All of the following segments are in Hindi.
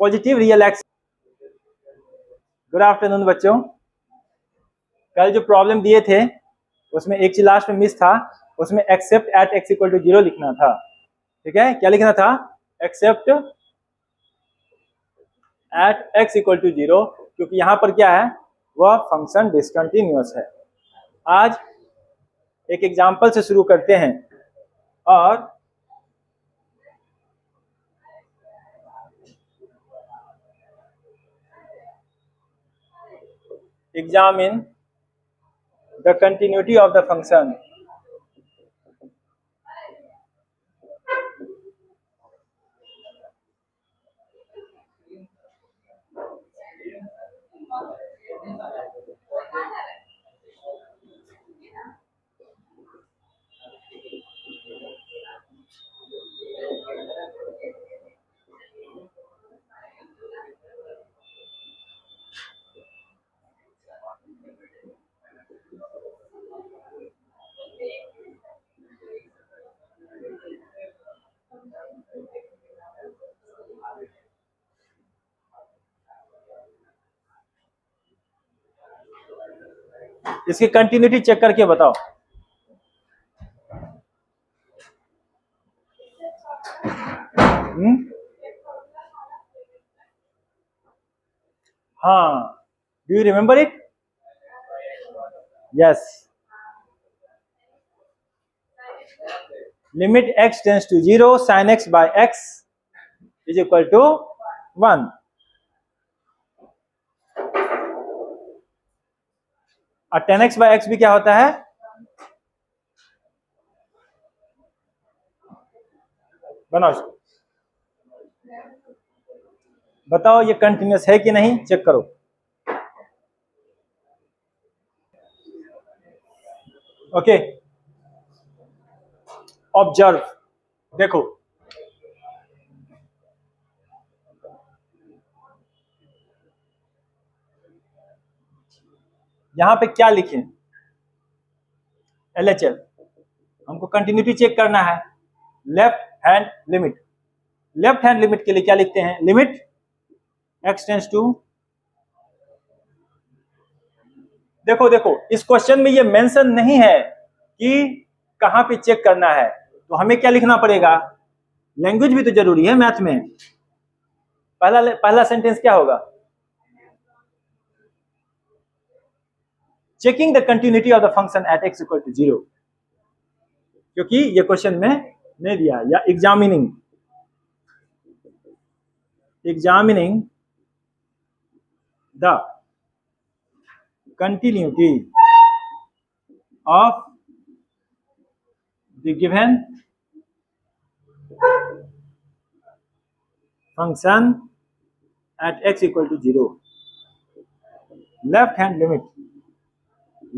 Positive real x. Good afternoon बच्चों। कल जो प्रॉब्लम दिए थे उसमें एक चीज लास्ट में मिस था, उसमें except at x equal to 0 लिखना था। ठीक है, क्या लिखना था? Except at x equal to 0, क्योंकि यहां पर क्या है, वह फंक्शन डिसकंटिन्यूअस है। आज एक एग्जाम्पल से शुरू करते हैं और examine the continuity of the function इसकी कंटिन्यूटी चेक करके बताओ। हाँ, do you remember it? Yes, limit x tends to 0 sin x by x is equal to 1। और tan x by x भी क्या होता है? बनाओ, बताओ ये कंटिन्यूअस है कि नहीं, चेक करो। ओके, ऑब्जर्व, देखो यहां पे क्या लिखे, LHL। हमको कंटिन्यूटी चेक करना है। Left hand limit, left hand limit के लिए क्या लिखते हैं? लिमिट x टेंस टू, देखो देखो इस क्वेश्चन में ये मेंशन नहीं है कि कहां पे चेक करना है, तो हमें क्या लिखना पड़ेगा? लैंग्वेज भी तो जरूरी है मैथ में। पहला सेंटेंस क्या होगा? Checking the continuity of the function at x equal to 0, क्योंकि ये क्वेश्चन में नहीं दिया। या examining the continuity of the given function at x equal to 0। Left hand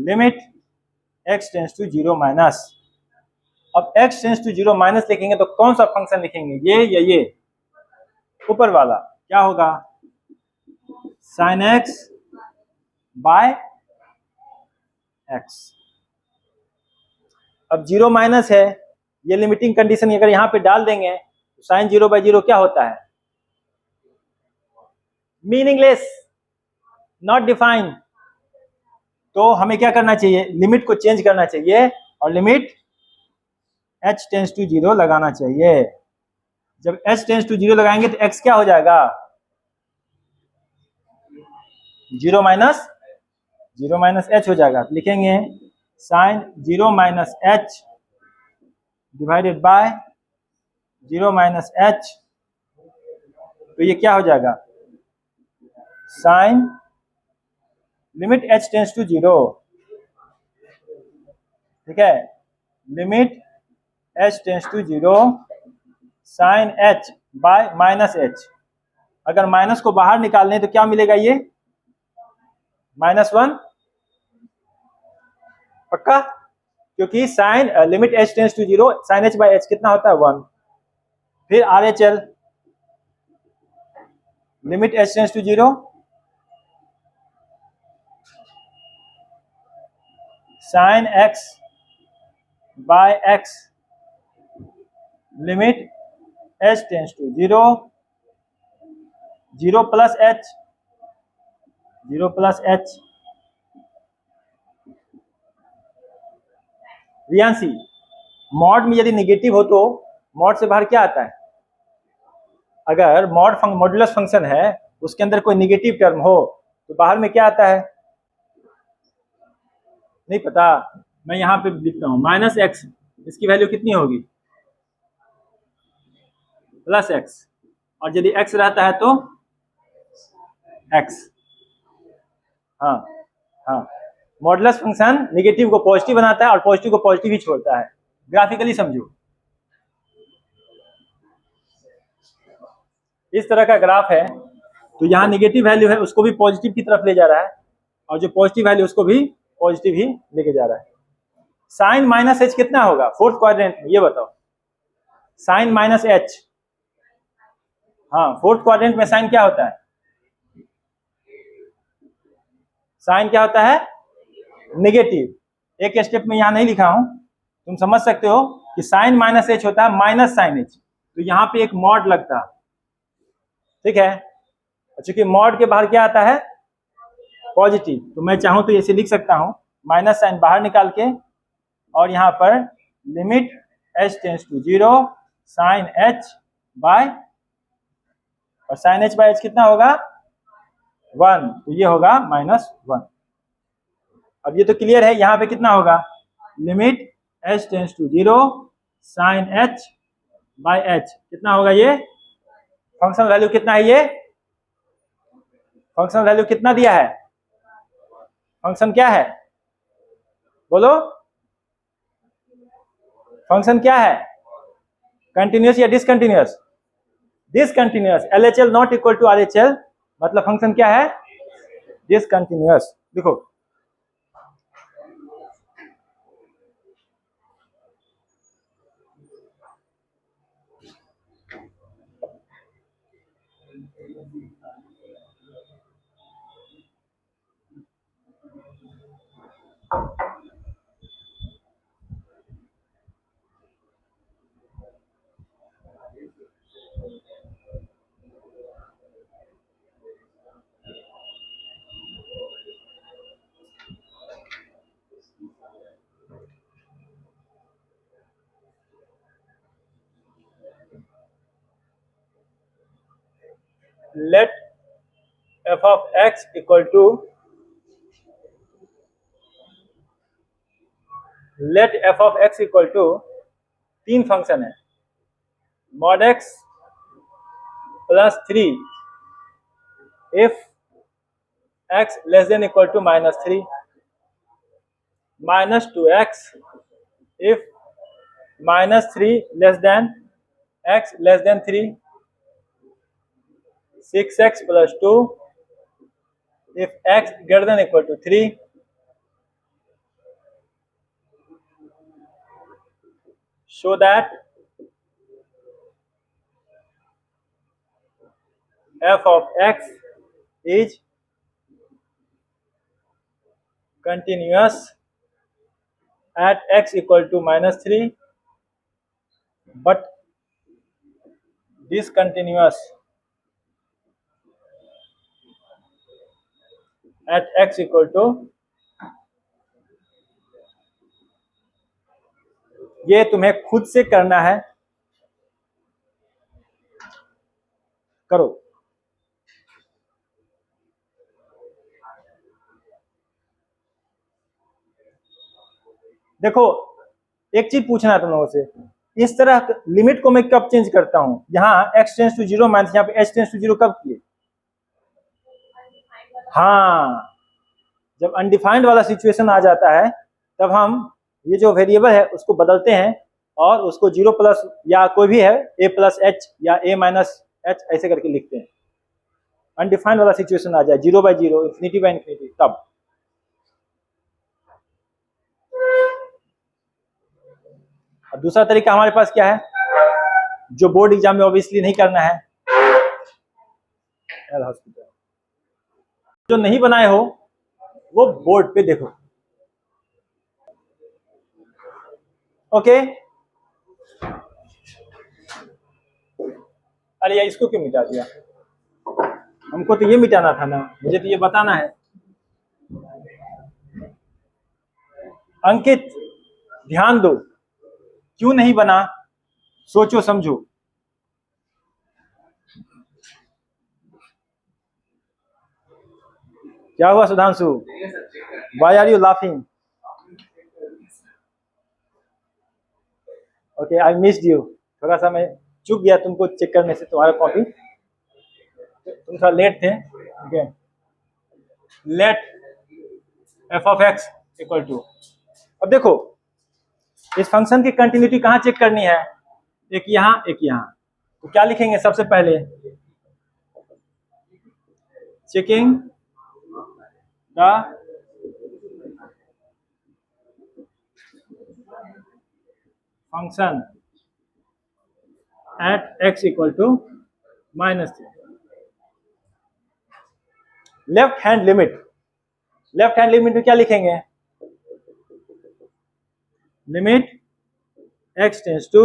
limit x tends to 0 minus. अब x टेंस टू 0 माइनस लिखेंगे तो कौन सा फंक्शन लिखेंगे, ये या ये? ऊपर वाला क्या होगा? sin x by x। अब 0 माइनस है, ये लिमिटिंग कंडीशन अगर यहां पे डाल देंगे तो sin 0 बाय 0 क्या होता है? Meaningless, not defined. तो हमें क्या करना चाहिए? लिमिट को चेंज करना चाहिए और लिमिट h टेंस टू 0 लगाना चाहिए। जब h टेंस टू 0 लगाएंगे तो x क्या हो जाएगा? 0 माइनस h हो जाएगा। लिखेंगे sin 0 minus h divided by 0 minus h, तो ये क्या हो जाएगा? sin limit h tends to 0, ठीक है, limit h tends to 0 sin h by minus h। अगर माइनस को बाहर निकालने तो क्या मिलेगा? ये -1, पक्का? क्योंकि sine limit h tends to 0 sin h by h कितना होता है? 1। फिर RHL limit h tends to 0 sin x by x limit h tends to 0 0 plus h, 0 plus h. Riyanshi, mod में यदि निगेटिव हो तो मॉड से बाहर क्या आता है? अगर मॉडुलस फंक्शन है उसके अंदर कोई निगेटिव टर्म हो तो बाहर में क्या आता है? नहीं पता? मैं यहां पे लिखता हूं माइनस एक्स, इसकी वैल्यू कितनी होगी? Plus x. और यदि एक्स रहता है तो एक्स। हाँ हाँ, मॉडुलस फंक्शन निगेटिव को पॉजिटिव बनाता है और पॉजिटिव को पॉजिटिव ही छोड़ता है। ग्राफिकली समझो, इस तरह का ग्राफ है तो यहाँ निगेटिव वैल्यू है उसको भी पॉजिटिव की तरफ ले जा रहा है और जो पॉजिटिव वैल्यू उसको भी पॉजिटिव ही लेके जा रहा है। साइन माइनस एच कितना होगा फोर्थ क्वाड्रेंट में, ये बताओ। साइन माइनस एच, हाँ फोर्थ क्वाड्रेंट में साइन क्या होता है? साइन क्या होता है? नेगेटिव। एक स्टेप में यहां नहीं लिखा हूं, तुम समझ सकते हो कि साइन माइनस एच होता है माइनस साइन एच, तो यहां पे एक मॉड लगता है, ठीक है। चूंकि मॉड के बाहर क्या आता है? पॉजिटिव, तो मैं चाहूं तो ऐसे लिख सकता हूं, माइनस साइन बाहर निकाल के और यहां पर limit h tends to 0 sine h by, और साइन h बाय h कितना होगा? 1, तो ये होगा -1। अब ये तो क्लियर है, यहाँ पे कितना होगा? Limit h tends to 0 sine h by h कितना होगा? ये फंक्शनल वैल्यू कितना है? ये फंक्शनल वैल्यू कितना दिया है? फंक्शन क्या है? बोलो, फंक्शन क्या है? कंटिन्यूअस या discontinuous? Discontinuous. LHL not equal to RHL, मतलब फंक्शन क्या है? डिसकंटिन्यूअस। देखो let f of x equal to, let f of x equal to, तीन फंक्शन है, mod x plus 3 if x less than equal to -3, -2x if -3 less than x less than 3, 6x plus 2 if x greater than equal to 3, so that f of x is continuous at x equal to -3 but discontinuous at x equal to, ये तुम्हें खुद से करना है, करो। देखो एक चीज पूछना है तुम लोगों से, इस तरह लिमिट को मैं कब चेंज करता हूं? यहाँ x टेंस टू 0 माइनस यहाँ पे h टेंस टू 0 कब किए? हाँ, जब अनडिफाइंड वाला सिचुएशन आ जाता है तब हम ये जो वेरिएबल है उसको बदलते हैं और उसको 0 प्लस या कोई भी है a प्लस एच या a माइनस एच ऐसे करके लिखते हैं। अनडिफाइंड वाला सिचुएशन आ जाए 0/0 इंफिनिटी बाय इंफिनिटी, तब। और दूसरा तरीका हमारे पास क्या है, जो बोर्ड एग्जाम में ऑब्वियसली नहीं करना है, हॉस्पिटल जो नहीं बनाए हो वो बोर्ड पे देखो, ओके। अरे यार इसको क्यों मिटा दिया? हमको तो ये मिटाना था ना, मुझे तो ये बताना है। अंकित ध्यान दो, क्यों नहीं बना, सोचो समझो। क्या हुआ Sudhanshu? Why are you laughing? Okay, I missed you. थोड़ा सा मैं चूक गया तुमको चेक करने से, तुम्हारा कॉपी, तुम थोड़ा लेट थे। ठीक है, let f of x equal to, अब देखो इस फंक्शन की कंटिन्यूटी कहाँ चेक करनी है, एक यहाँ एक यहाँ, तो क्या लिखेंगे सबसे पहले, checking the function at x equal to -3, left hand limit, left hand limit में क्या लिखेंगे, limit x tends to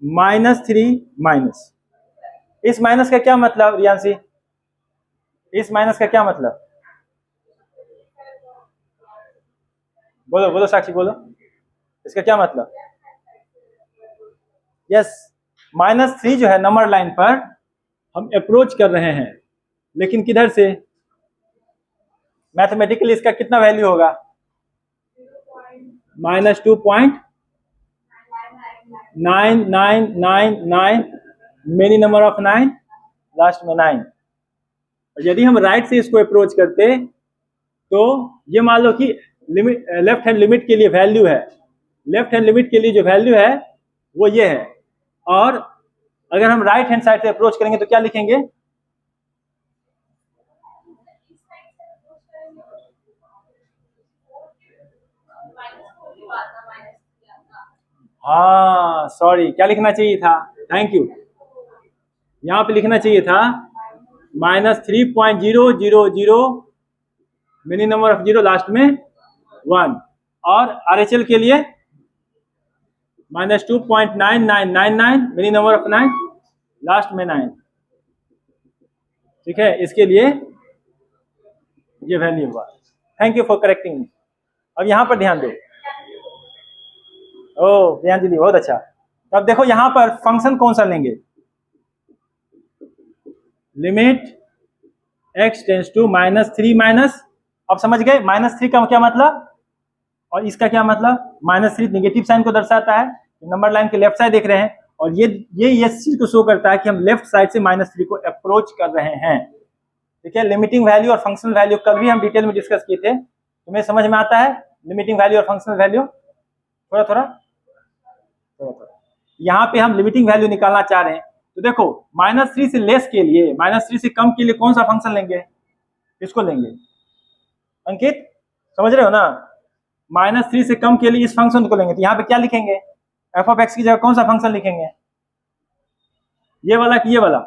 -3 minus, इस माइनस का क्या मतलब रियांशी, इस माइनस का क्या मतलब, बोलो बोलो साक्षी बोलो, इसका क्या मतलब, यस -3 जो है नंबर लाइन पर हम अप्रोच कर रहे हैं, लेकिन किधर से, मैथमेटिकली इसका कितना वैल्यू होगा, -2.9999, मेनी नंबर ऑफ 9, लास्ट में 9। और यदि हम राइट से इसको अप्रोच करते तो ये मान लो कि लिमिट, लेफ्ट हैंड लिमिट के लिए वैल्यू है, लेफ्ट हैंड लिमिट के लिए जो वैल्यू है वो ये है, और अगर हम राइट हैंड साइड से अप्रोच करेंगे तो क्या लिखेंगे, हाँ सॉरी, क्या लिखना चाहिए था, थैंक यू, यहाँ पे लिखना चाहिए था -3.000, मिनी नंबर ऑफ 0 लास्ट में 1, और आरएचएल के लिए -2.9999, मिनी नंबर ऑफ 9 लास्ट में 9। ठीक है, इसके लिए ये वैल्यू हुआ। Thank you for correcting me. अब यहाँ पर ध्यान दो, ओह प्रियांजलि बहुत अच्छा। अब देखो यहाँ पर फंक्शन कौन सा लेंगे, limit x tends to -3 minus, अब समझ गए -3 का क्या मतलब और इसका क्या मतलब, -3 नेगेटिव साइन को दर्शाता है, नंबर लाइन के लेफ्ट साइड देख रहे हैं, और ये इस चीज को शो करता है कि हम लेफ्ट साइड से -3 को अप्रोच कर रहे हैं। ठीक है, लिमिटिंग वैल्यू और फंक्शनल वैल्यू कल भी हम डिटेल में डिस्कस किए थे, तुम्हें समझ में आता है लिमिटिंग वैल्यू और फंक्शनल वैल्यू, थोड़ा थोड़ा थोड़ा थोड़ा। यहाँ पे हम लिमिटिंग वैल्यू निकालना चाह रहे हैं, तो देखो -3 से लेस के लिए, -3 से कम के लिए कौन सा फंक्शन लेंगे, इसको लेंगे, अंकित समझ रहे हो ना, -3 से कम के लिए इस फंक्शन को लेंगे, तो यहाँ पे क्या लिखेंगे, एफ ऑफ एक्स की जगह कौन सा फंक्शन लिखेंगे, ये वाला कि ये वाला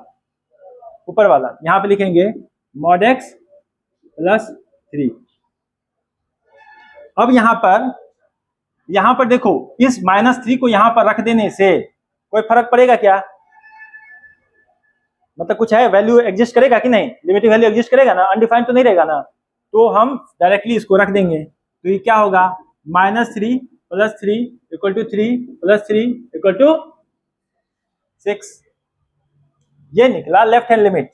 ऊपर वाला, यहाँ पे लिखेंगे mod x + 3। अब यहाँ पर देखो इस -3 को यहाँ पर रख देने से कोई फर्क पड़ेगा क्या, मतलब कुछ है, वैल्यू एग्जिस्ट करेगा कि नहीं, लिमिटिंग वैल्यू एग्जिस्ट करेगा ना, अनडिफाइंड तो नहीं रहेगा ना, तो हम डायरेक्टली इसको रख देंगे, तो ये क्या होगा, -3 + 3 = 3 + 3 = 6, ये निकला left hand limit.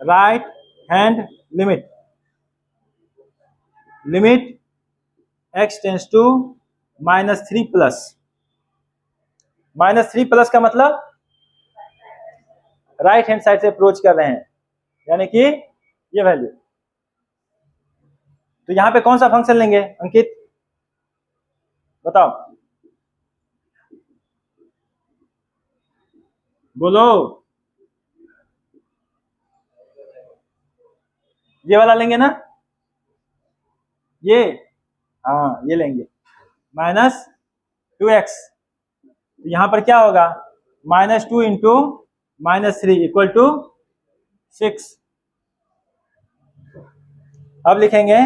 Right hand limit, limit x tends to -3 plus, -3 plus का मतलब राइट हैंड साइड से अप्रोच कर रहे हैं, यानी कि ये वैल्यू, तो यहां पे कौन सा फंक्शन लेंगे अंकित बताओ, बोलो, ये वाला लेंगे ना, ये, हाँ ये लेंगे -2x, तो यहां पर क्या होगा, -2 इंटू -3 = 6। अब लिखेंगे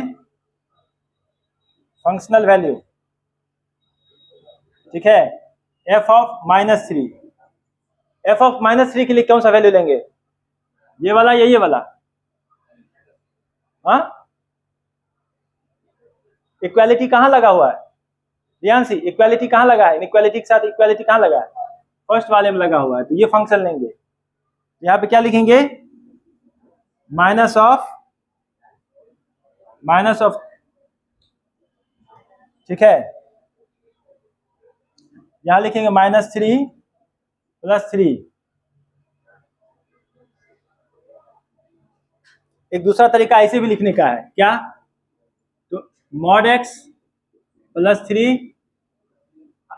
फंक्शनल वैल्यू, ठीक है, f ऑफ -3, f ऑफ -3 के लिए कौन सा वैल्यू लेंगे, ये वाला या ये वाला? हाँ, इक्वालिटी कहाँ लगा हुआ है रियांशी? इक्वालिटी कहाँ लगा है? इक्वालिटी के साथ इक्वालिटी कहाँ लगा है? फर्स्ट वाले में लगा हुआ है। तो ये फंक्शन लेंगे, यहाँ पे क्या लिखेंगे? माइनस ऑफ ठीक है, यहां लिखेंगे -3 + 3। एक दूसरा तरीका ऐसे भी लिखने का है, क्या? तो mod x + 3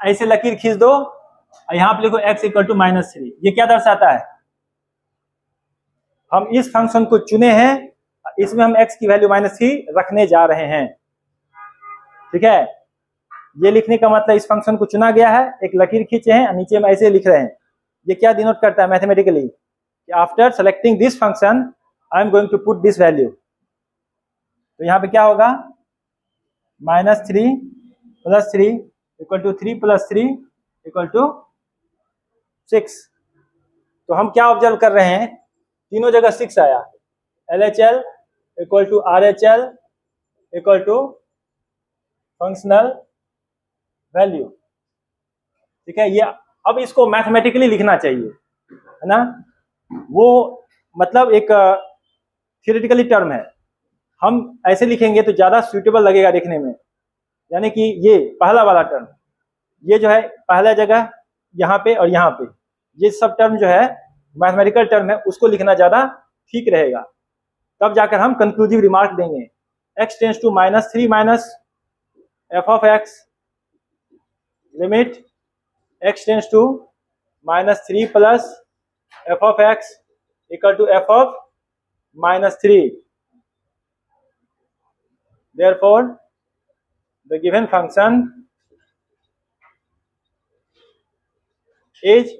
ऐसे लकीर खींच दो और यहां पे लिखो x = -3। ये क्या दर्शाता है? हम इस फंक्शन को चुने हैं, इसमें हम x की वैल्यू -3 रखने जा रहे हैं। ठीक है, ये लिखने का मतलब इस फंक्शन को चुना गया है, एक लकीर खींचे हैं और नीचे में ऐसे लिख रहे हैं। ये क्या डिनोट करता है mathematically? After selecting this function I am going to put this value. तो यहाँ पे क्या होगा? -3 + 3 = 3 + 3 = 6। तो हम क्या ऑब्जर्व कर रहे हैं? तीनों जगह 6 आया। LHL = RHL = functional value. ठीक है, ये अब इसको मैथमेटिकली लिखना चाहिए, है ना? वो मतलब एक थियोरेटिकली टर्म है, हम ऐसे लिखेंगे तो ज्यादा सुटेबल लगेगा देखने में। यानी कि ये पहला वाला टर्म, ये जो है पहला जगह यहाँ पे और यहाँ पे, ये सब टर्म जो है मैथमेटिकल टर्म है, उसको लिखना ज्यादा ठीक रहेगा। तब जाकर हम कंक्लूसिव रिमार्क देंगे। x tends to -3 - f(x) limit x tends to -3 + f(x) = f(-3). Therefore, the given function is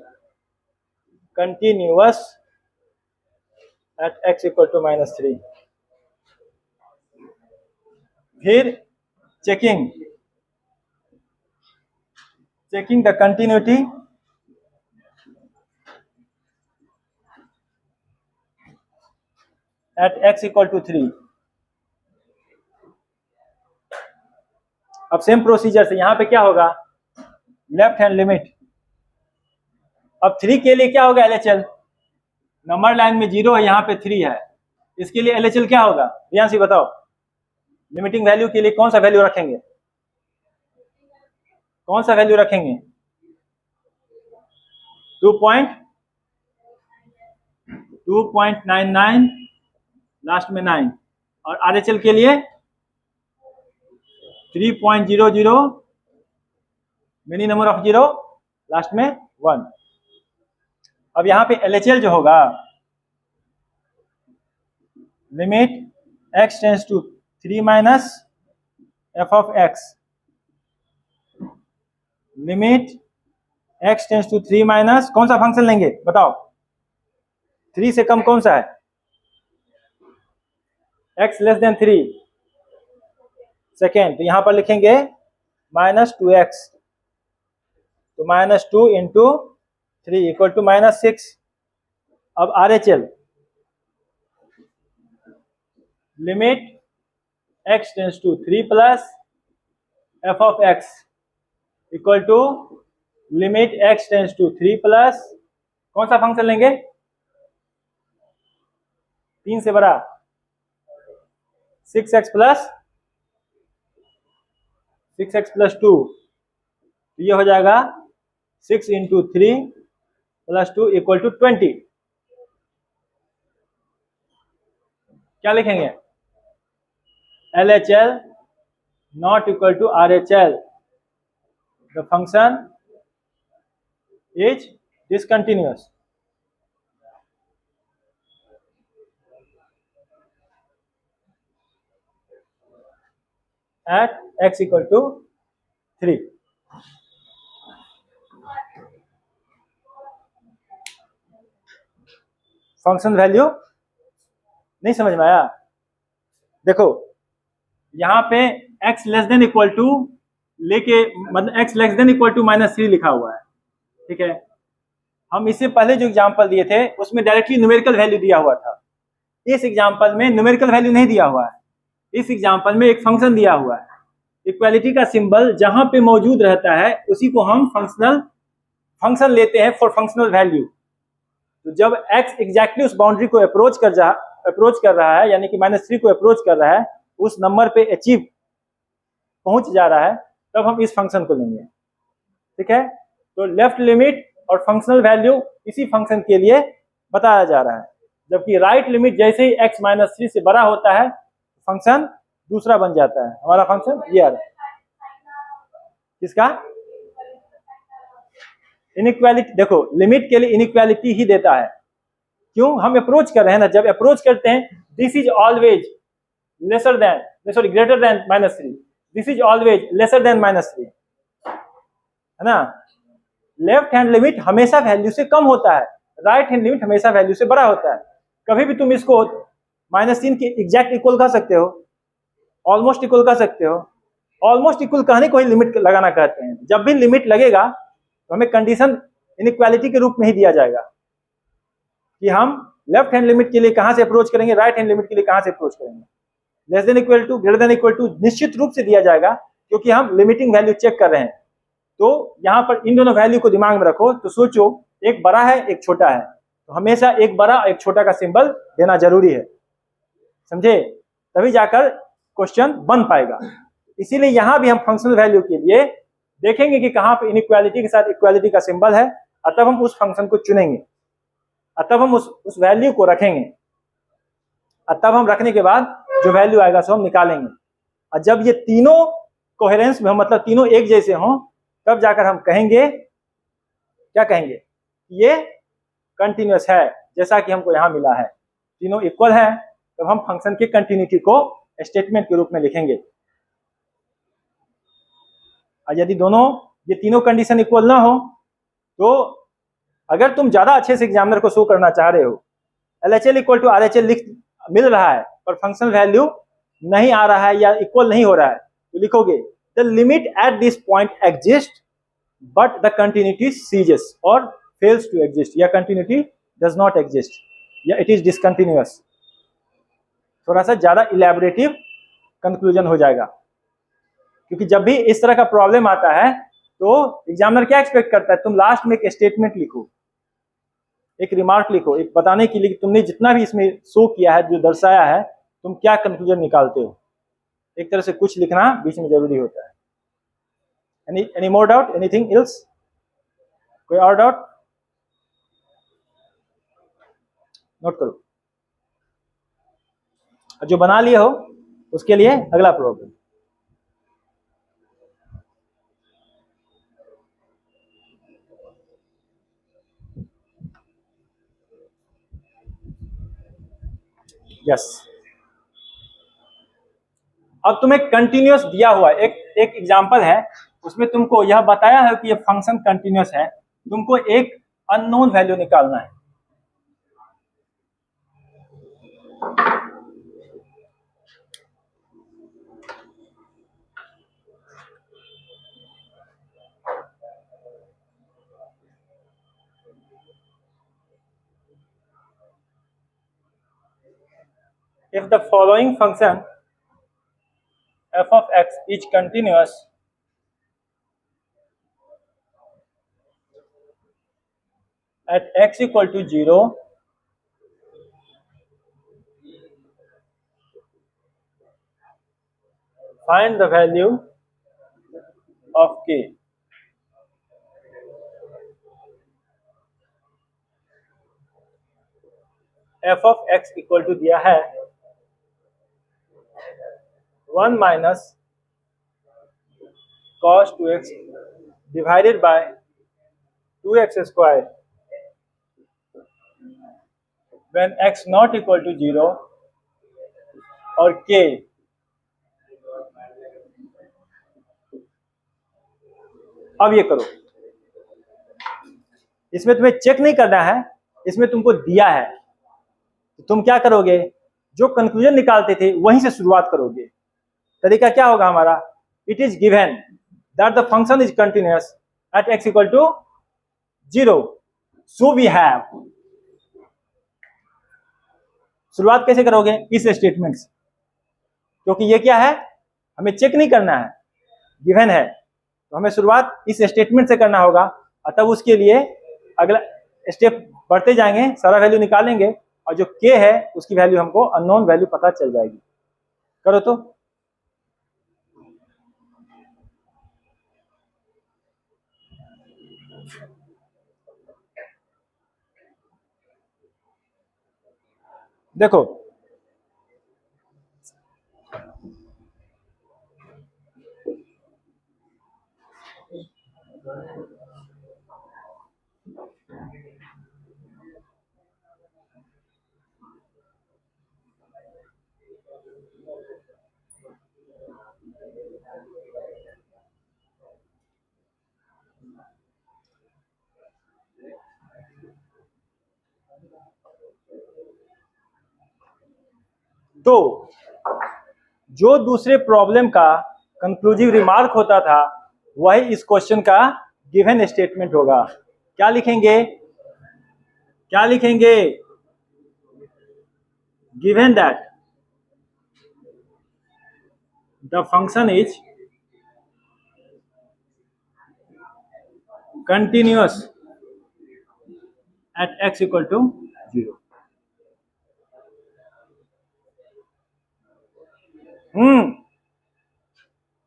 continuous at x = -3। फिर checking the continuity at x = 3। अब सेम प्रोसीजर से यहाँ पे क्या होगा? Left hand limit. अब 3 के लिए क्या होगा? LHL नंबर लाइन में 0 है, यहाँ पे 3 है, इसके लिए LHL क्या होगा? रियांशी बताओ, लिमिटिंग वैल्यू के लिए कौन सा वैल्यू रखेंगे? कौन सा वैल्यू रखेंगे? 2.99 लास्ट में 9, और RHL के लिए 3.00 मिनी नंबर ऑफ 0 लास्ट में 1। अब यहाँ पे LHL जो होगा, limit x tends to 3 - f(x) limit x tends to 3 कौन सा फंक्शन लेंगे बताओ? 3 से कम कौन सा है? x < 3। सेकेंड, तो यहां पर लिखेंगे -2x, तो -2 × 3 = -6। अब RHL limit x tends to 3 + f(x) = limit x tends to 3 + कौन सा फंक्शन लेंगे? 3 से बड़ा 6x + 2, तो ये हो जाएगा 6 × 3 + 2 = 20। क्या लिखेंगे? LHL not equal to RHL, the function is discontinuous at x = 3। Function value नहीं समझ में आया? देखो यहाँ पे x <= लेके मतलब x <= -3 लिखा हुआ है। ठीक है, हम इससे पहले जो एग्जांपल दिए थे उसमें डायरेक्टली न्यूमेरिकल वैल्यू दिया हुआ था। इस एग्जांपल में न्यूमेरिकल वैल्यू नहीं दिया हुआ है, इस एग्जांपल में एक फंक्शन दिया हुआ है। इक्वालिटी का सिंबल जहां पे मौजूद रहता है उसी को हम फंक्शन लेते हैं फॉर फंक्शनल वैल्यू। तो जब x एग्जैक्टली उस बाउंड्री को अप्रोच कर रहा है, यानी कि -3 को अप्रोच कर रहा है, उस नंबर पे अचीव पहुंच जा रहा है, तब हम इस फंक्शन को लेंगे। ठीक है, तो लेफ्ट लिमिट और फंक्शनल वैल्यू इसी फंक्शन के लिए बताया जा रहा है। जबकि राइट लिमिट जैसे ही x -3 से बड़ा होता है फंक्शन दूसरा बन जाता है। हमारा फंक्शन ये आ रहा है किसका, इनइक्वालिटी। देखो लिमिट के लिए इनइक्वालिटी ही देता है, क्यों, हम अप्रोच कर रहे हैं ना। जब अप्रोच करते हैं this is always lesser than, sorry greater than -3, this is always lesser than -3, है ना। लेफ्ट हैंड लिमिट हमेशा वैल्यू से कम होता है, राइट हैंड लिमिट हमेशा वैल्यू से बड़ा होता है। कभी भी तुम इसको -3 के एग्जैक्ट इक्वल कह सकते हो, ऑलमोस्ट इक्वल कह सकते हो। ऑलमोस्ट इक्वल कहने को ही लिमिट लगाना कहते हैं। जब भी लिमिट लगेगा तो हमें कंडीशन इनइक्वालिटी के रूप में ही दिया जाएगा कि हम लेफ्ट हैंड लिमिट के लिए कहां से अप्रोच करेंगे, राइट हैंड लिमिट के लिए कहां से अप्रोच करेंगे। Less than equal to, greater than equal to निश्चित रूप से दिया जाएगा, क्योंकि हम लिमिटिंग वैल्यू चेक कर रहे हैं। तो यहाँ पर इन दोनों वैल्यू को दिमाग में रखो। तो सोचो एक बड़ा है एक छोटा है, तो हमेशा एक बड़ा एक छोटा का सिंबल देना जरूरी है, समझे, तभी जाकर क्वेश्चन बन पाएगा। इसीलिए यहां भी हम फंक्शनल वैल्यू के लिए देखेंगे कि कहां पे इनइक्वालिटी के साथ इक्वालिटी का सिंबल है, और तब हम उस फंक्शन को चुनेंगे, और तब हम उस वैल्यू को रखेंगे, और तब हम रखने के बाद जो वैल्यू आएगा सो हम निकालेंगे। और जब ये तीनों कोहेरेंस में हो, मतलब तीनों एक जैसे हों, तब जाकर हम कहेंगे, क्या कहेंगे, ये कंटिन्यूअस है, जैसा कि हमको यहाँ मिला है। तीनों इक्वल है, तब हम फंक्शन की कंटिन्यूटी को स्टेटमेंट के रूप में लिखेंगे। और यदि ये तीनों कंडीशन इक्वल ना हो, तो अगर तुम ज्यादा अच्छे से एग्जामिनर को शो करना चाह रहे हो, LHL इक्वल टू RHL मिल रहा है पर फंक्शनल वैल्यू नहीं आ रहा है या इक्वल नहीं हो रहा है, तो लिखोगे the limit at this point exist but the continuity ceases और फेल्स टू एग्जिस्ट, या कंटिन्यूटी डज नॉट एग्जिस्ट, या इट इज डिसकंटिन्यूअस। थोड़ा सा ज्यादा इलैबोरेटिव कंक्लूजन हो जाएगा, क्योंकि जब भी इस तरह का प्रॉब्लम आता है तो एग्जामिनर क्या एक्सपेक्ट करता है, तुम लास्ट में एक स्टेटमेंट लिखो, एक रिमार्क लिखो, एक बताने के लिए कि तुमने जितना भी इसमें शो किया है, जो दर्शाया है, तुम क्या कंक्लूजन निकालते हो। एक तरह से कुछ लिखना बीच में जरूरी होता है। Any more doubt, anything else, कोई और डाउट, नोट करो। जो बना लिए हो उसके लिए अगला प्रॉब्लम। यस, अब तुम्हें कंटिन्यूअस दिया हुआ एक एग्जांपल है, उसमें तुमको यह बताया है कि ये फंक्शन कंटिन्यूअस है, तुमको एक अननोन वैल्यू निकालना है। If the following function f of x is continuous at x equal to 0, find the value of k. f of x equal to दिया है 1 minus cos 2x divided by 2x square when x not equal to 0 और k अब ये करो, इसमें तुम्हें चेक नहीं करना है, इसमें तुमको दिया है, तो तुम क्या करोगे, जो कंक्लूजन निकालते थे वहीं से शुरुआत करोगे। तरीका क्या होगा हमारा, it is given that the function is continuous at x equal to 0 so we have, शुरुआत कैसे करोगे? इस स्टेटमेंट से, क्योंकि ये क्या है, हमें चेक नहीं करना है, गिवन है, तो हमें शुरुआत इस स्टेटमेंट से करना होगा। और तब उसके लिए अगला स्टेप बढ़ते जाएंगे, सारा वैल्यू निकालेंगे, और जो के है उसकी वैल्यू हमको अननोन वैल्यू पता चल जाएगी। करो तो। देखो तो जो दूसरे प्रॉब्लम का कंक्लूसिव रिमार्क होता था वही इस क्वेश्चन का गिवन स्टेटमेंट होगा। क्या लिखेंगे? क्या लिखेंगे? Given that the function is continuous at x equal to 0।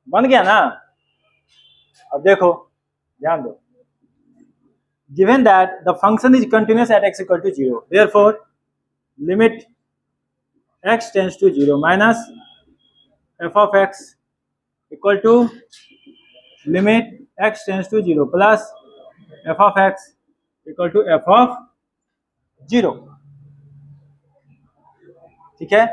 बन गया ना? अब देखो, ध्यान दो, given that the function is continuous at x equal to 0, therefore limit x tends to 0 minus f of x equal to limit x tends to 0 plus f of x equal to f of 0। ठीक है,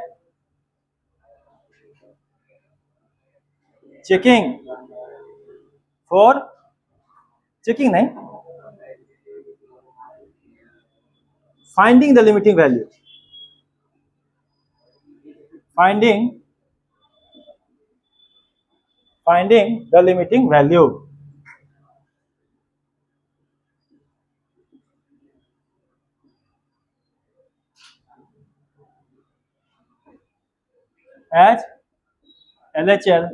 चेकिंग फॉर, चेकिंग नहीं, finding the limiting value, finding the limiting value. As LHL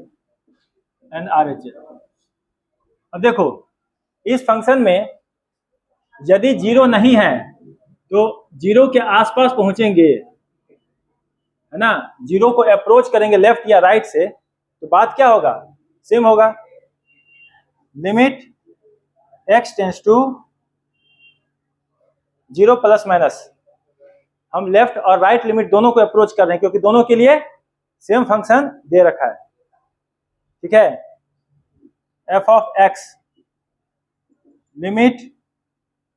and RHL। अब देखो, इस फंक्शन में यदि 0 नहीं है तो 0 के आसपास पहुंचेंगे, है ना, 0 को अप्रोच करेंगे लेफ्ट या राइट से, तो बात क्या होगा? सेम होगा। Limit x tends to 0 plus minus, हम लेफ्ट और राइट लिमिट दोनों को अप्रोच कर रहे हैं क्योंकि दोनों के लिए सेम फंक्शन दे रखा है। ठीक है, f of x limit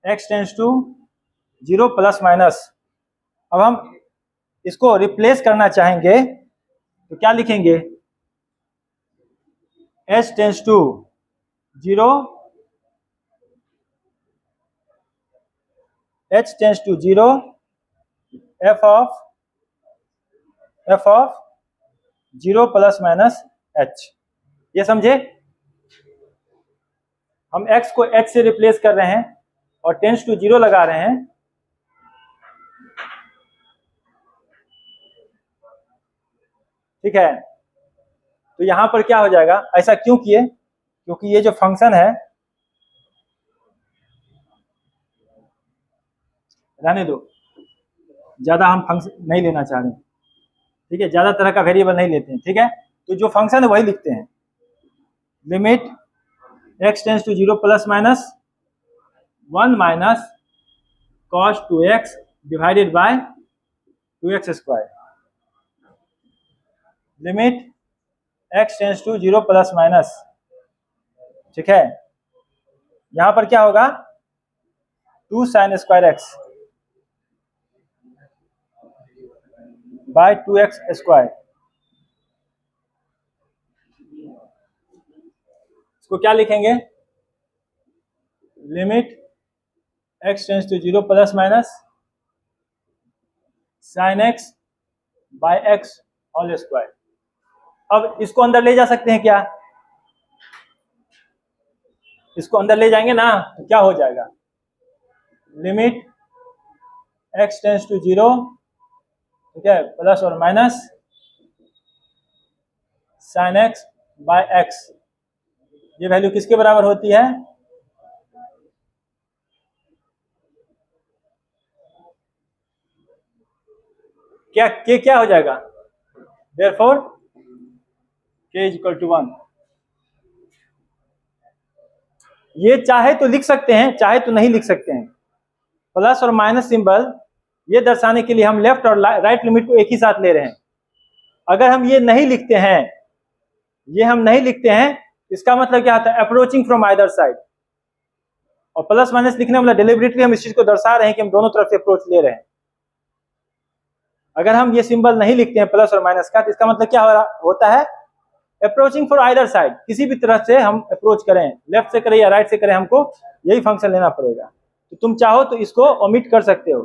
x tends to 0 plus minus. अब हम इसको रिप्लेस करना चाहेंगे तो क्या लिखेंगे? h tends to 0, h tends to 0, f of 0 plus minus h। ये समझे? हम x को h से रिप्लेस कर रहे हैं और टेंस टू 0 लगा रहे हैं। ठीक है, तो यहां पर क्या हो जाएगा? ऐसा क्यों किए? क्योंकि ये जो फंक्शन है, रहने दो, ज्यादा हम फंक्शन नहीं लेना चाह रहे हैं। ठीक है, ज्यादा तरह का वेरिएबल नहीं लेते हैं। ठीक है, तो जो फंक्शन है वही लिखते हैं। Limit x tends to 0 plus minus 1 minus cos 2x divided by 2x square. Limit x tends to 0 plus minus, ठीक है, यहां पर क्या होगा? 2 sin square x by 2x square. इसको क्या लिखेंगे? Limit x tends to 0 plus minus sin x by x whole square. अब इसको अंदर ले जा सकते हैं क्या? इसको अंदर ले जाएंगे ना, तो क्या हो जाएगा? लिमिट x टेंस टू 0, ठीक है, प्लस और minus sin x by x, ये वैल्यू किसके बराबर होती है? क्या k क्या हो जाएगा? Therefore k is equal to 1। ये चाहे तो लिख सकते हैं, चाहे तो नहीं लिख सकते हैं। प्लस और माइनस सिंबल ये दर्शाने के लिए हम लेफ्ट और राइट लिमिट को एक ही साथ ले रहे हैं। अगर हम ये नहीं लिखते हैं, ये हम नहीं लिखते हैं, इसका मतलब क्या होता है? Approaching from either side. और प्लस माइनस लिखने मतलब डेलिबरेटली हम इस चीज को दर्शा रहे हैं कि हम दोनों तरफ से अप्रोच ले रहे हैं। अगर हम ये सिंबल नहीं लिखते हैं प्लस और माइनस का, तो इसका मतलब क्या होता है? अप्रोचिंग फॉर आइदर साइड, किसी भी तरफ से हम अप्रोच करें, लेफ्ट से करें या राइट से करें, हमको यही फंक्शन लेना पड़ेगा। तो तुम चाहो तो इसको ओमिट कर सकते हो,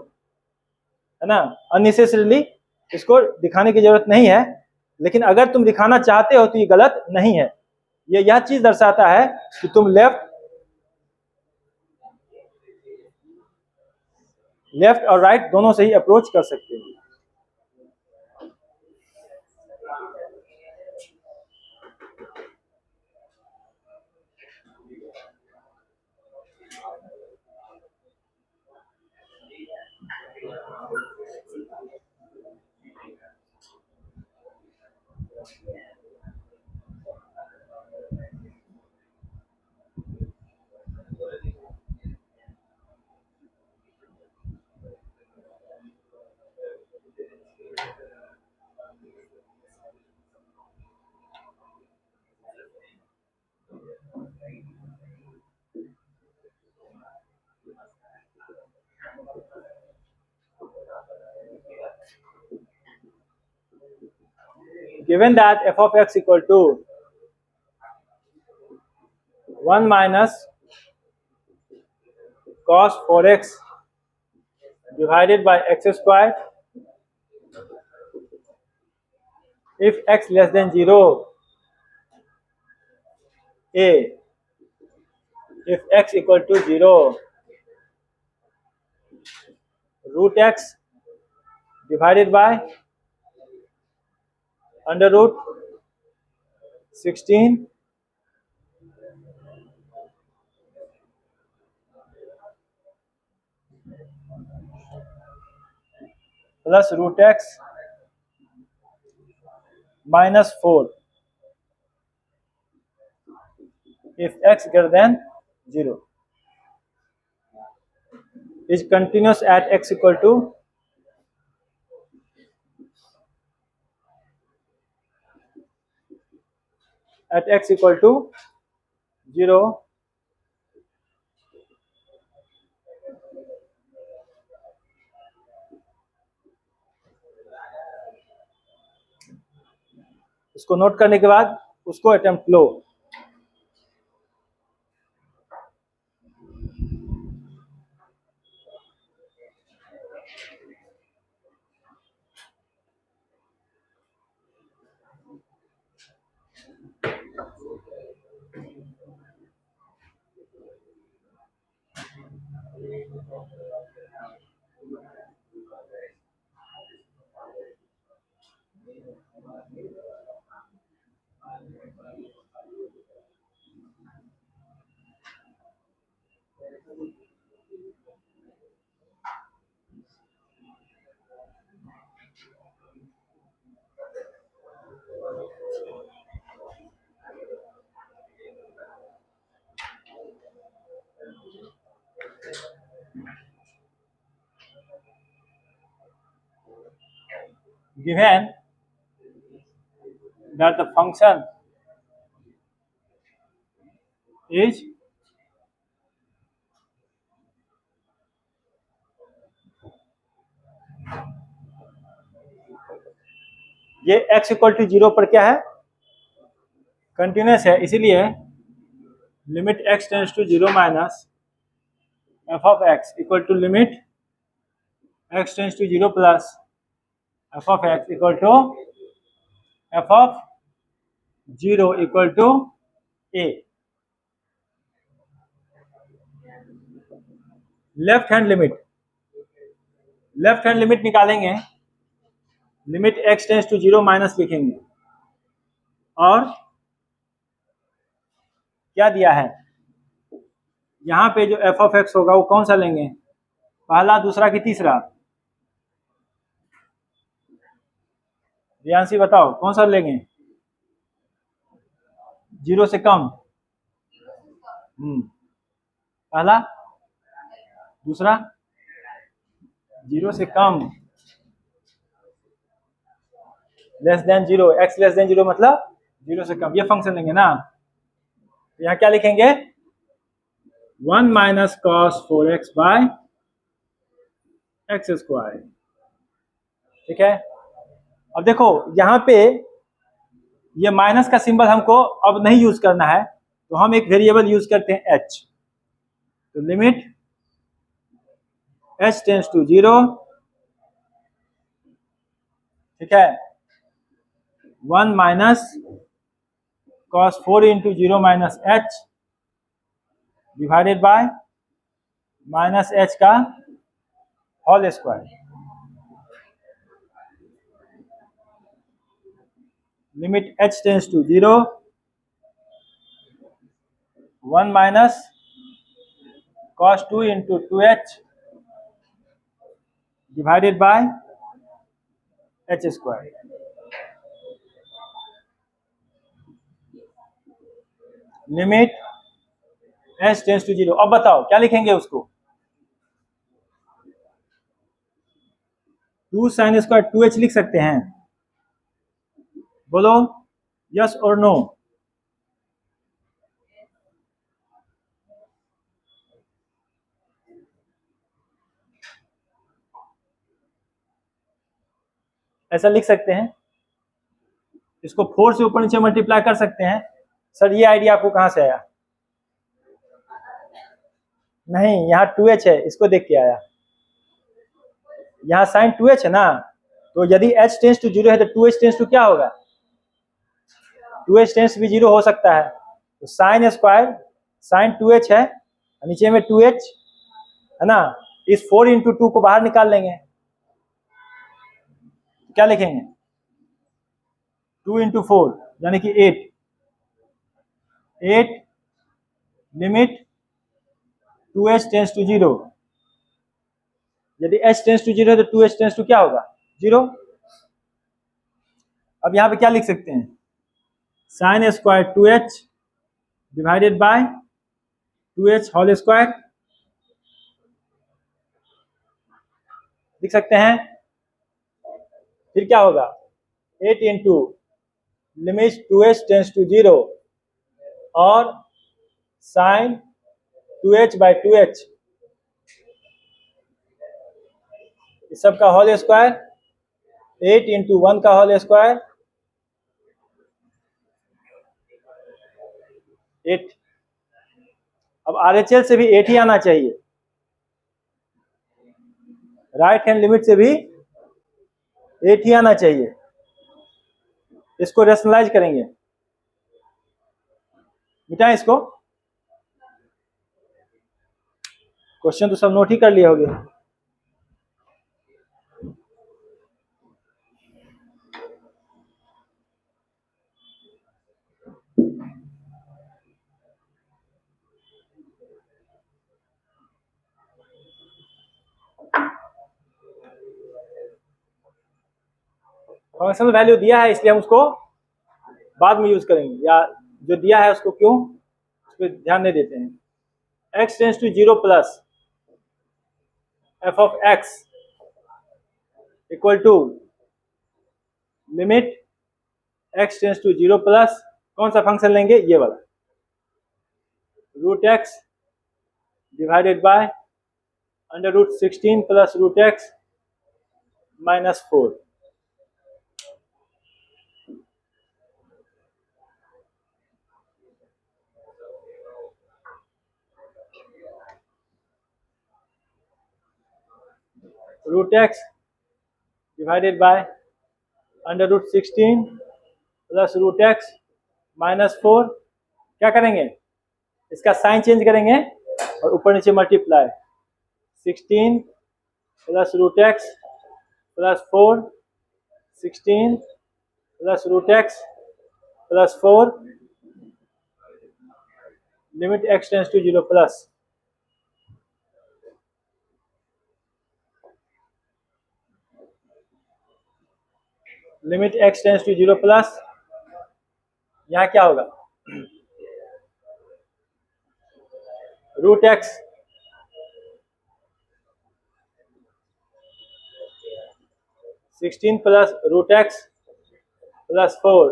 है ना, अननेसेसरीली इसको दिखाने की जरूरत नहीं है। लेकिन अगर तुम दिखाना चाहते हो तो ये गलत नहीं है। ये यह चीज दर्शाता है कि तुम लेफ्ट और राइट दोनों से ही अप्रोच कर सकते हो। Given that f of x equal to 1 minus cos 4x divided by x square, if x less than 0, a, if x equal to 0, root x divided by under root 16 plus root x minus 4 if x greater than 0 is continuous at x equal to at x equal to 0 इसको नोट करने के बाद उसको अटेम्प्ट लो। Given that the function is ये x इक्वल टू 0 पर क्या है? कंटिन्यूस है, इसीलिए limit x tends to 0 minus f of x equal to limit x tends to 0 plus f of x equal to f of 0 equal to a। Left hand limit निकालेंगे, limit x tends to 0 minus लिखेंगे, और क्या दिया है यहाँ पे जो f ऑफ x होगा वो कौन सा लेंगे, पहला, दूसरा कि तीसरा? रियांशी बताओ कौन सा लेंगे? 0 से कम। पहला, दूसरा? 0 से कम, less than 0, x less than 0 मतलब 0 से कम, ये फंक्शन लेंगे ना। यहाँ क्या लिखेंगे? 1 minus cos 4x by x square. ठीक है, अब देखो यहाँ पे ये माइनस का सिंबल हमको अब नहीं यूज करना है, तो हम एक वेरिएबल यूज करते हैं h। तो लिमिट h टेंस टू 0, ठीक है, 1 minus cos 4 into 0 minus h divided by minus h का whole square. Limit h tends to 0, 1 minus cos 2 into 2h divided by h square. Limit h tends to 0, अब बताओ क्या लिखेंगे उसको? 2 साइन स्क्वायर 2h लिख सकते हैं, बोलो यस और नो? ऐसा लिख सकते हैं, इसको 4 से ऊपर नीचे मल्टीप्लाई कर सकते हैं। सर ये आइडिया आपको कहां से आया? नहीं, यहाँ 2h है, इसको देख के आया। यहाँ साइन 2h है ना, तो यदि h टेंस टू 0 है तो 2h टेंस टू क्या होगा? 2h टेंस भी 0 हो सकता है। तो साइन स्क्वायर साइन 2h है, नीचे में 2h है ना, इस 4 इंटू 2 को बाहर निकाल लेंगे, क्या लिखेंगे? 2 इंटू 4 यानी कि 8 लिमिट 2h टेंस टू 0। यदि h टेंस टू 0 है तो 2h टेंस टू क्या होगा? 0। अब यहाँ पे क्या लिख सकते हैं? Sine square 2h divided by 2h whole square लिख सकते हैं। फिर क्या होगा? 8 into limit 2h tense to 0 और साइन 2h बाई 2h, इस सब का होल स्क्वायर, 8 इंटू 1 का होल स्क्वायर 8। अब RHL से भी 8 ही आना चाहिए, राइट हैंड लिमिट से भी 8 ही आना चाहिए। इसको रेशनलाइज करेंगे, मिटाएं इसको। क्वेश्चन तो सब नोट ही कर लिए होंगे। फंक्शनल वैल्यू दिया है इसलिए हम उसको बाद में यूज करेंगे, या जो दिया है उसको क्यों, उस पर ध्यान नहीं देते हैं। x tends to 0 plus f of x equal to limit x tends to 0 plus कौन सा फंक्शन लेंगे? ये वाला, root x divided by under root 16 plus root x minus 4। Root x divided by under root 16 plus root x minus 4। क्या करेंगे? इसका साइन चेंज करेंगे और ऊपर नीचे multiply, 16 plus root x plus 4, 16 plus root x plus 4, limit x tends to 0 plus limit x tends to 0 plus, यहाँ क्या होगा, root x sixteen plus root x plus 4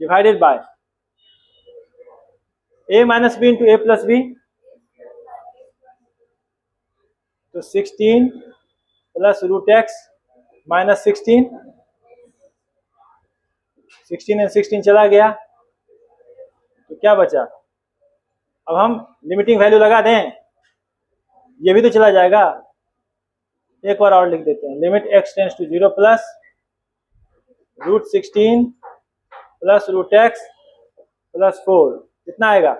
divided by a minus b into a plus b, तो 16 plus root x minus 16, 16 and 16 चला गया, तो क्या बचा। अब हम लिमिटिंग वैल्यू लगा दें, ये भी तो चला जाएगा। एक बार और लिख देते हैं, limit x tends to 0 plus root 16 plus root x plus 4, कितना आएगा,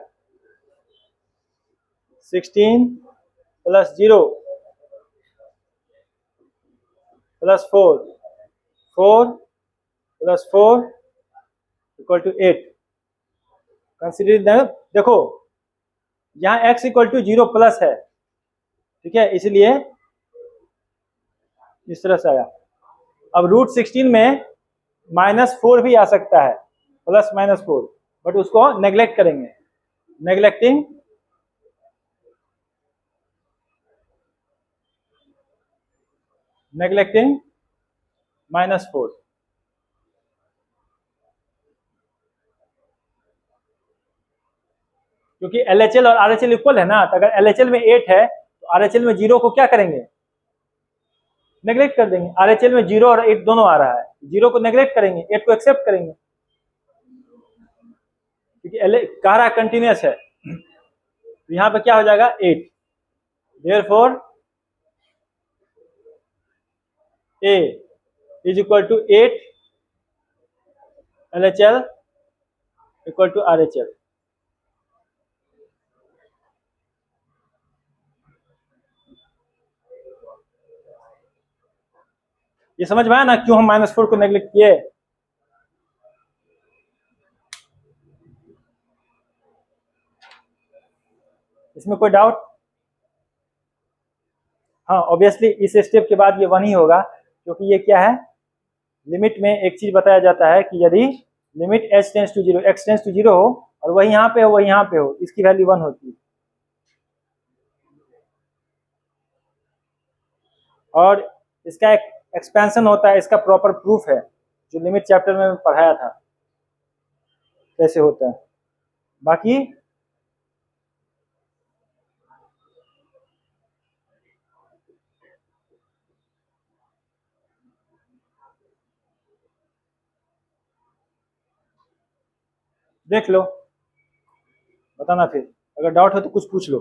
16 plus 0 plus 4, 4 plus 4 equal to 8। Consider, देखो यहाँ x इक्वल टू 0 प्लस है, ठीक है, इसलिए इस तरह से आया। अब रूट 16 में -4 भी आ सकता है, प्लस -4, बट उसको नेग्लेक्ट करेंगे, नेग्लेक्टिंग -4, क्योंकि LHL और RHL इक्वल है ना, तो अगर LHL में 8 है तो RHL में 0 को क्या करेंगे, नेग्लेक्ट कर देंगे। RHL में 0 और 8 दोनों आ रहा है, 0 को नेग्लेक्ट करेंगे, 8 को एक्सेप्ट करेंगे, क्योंकि कह रहा है कंटिन्यूस है, तो यहाँ पे क्या हो जाएगा 8, therefore A is equal to 8 LHL equal to RHL। ये समझ में आया ना क्यों हम -4 को नेग्लेक्ट किए। इसमें कोई डाउट। हाँ, ऑब्वियसली इस स्टेप के बाद ये 1 ही होगा, क्योंकि ये क्या है, लिमिट में एक चीज बताया जाता है कि यदि limit h tends to 0 x tends to 0 हो और वही यहाँ पे हो वही यहाँ पे हो, इसकी वैल्यू 1 होती है। और इसका एक एक्सपेंशन होता है, इसका प्रॉपर प्रूफ है जो लिमिट चैप्टर में पढ़ाया था कैसे होता है। बाकी देख लो, बताना, फिर अगर डाउट हो तो कुछ पूछ लो।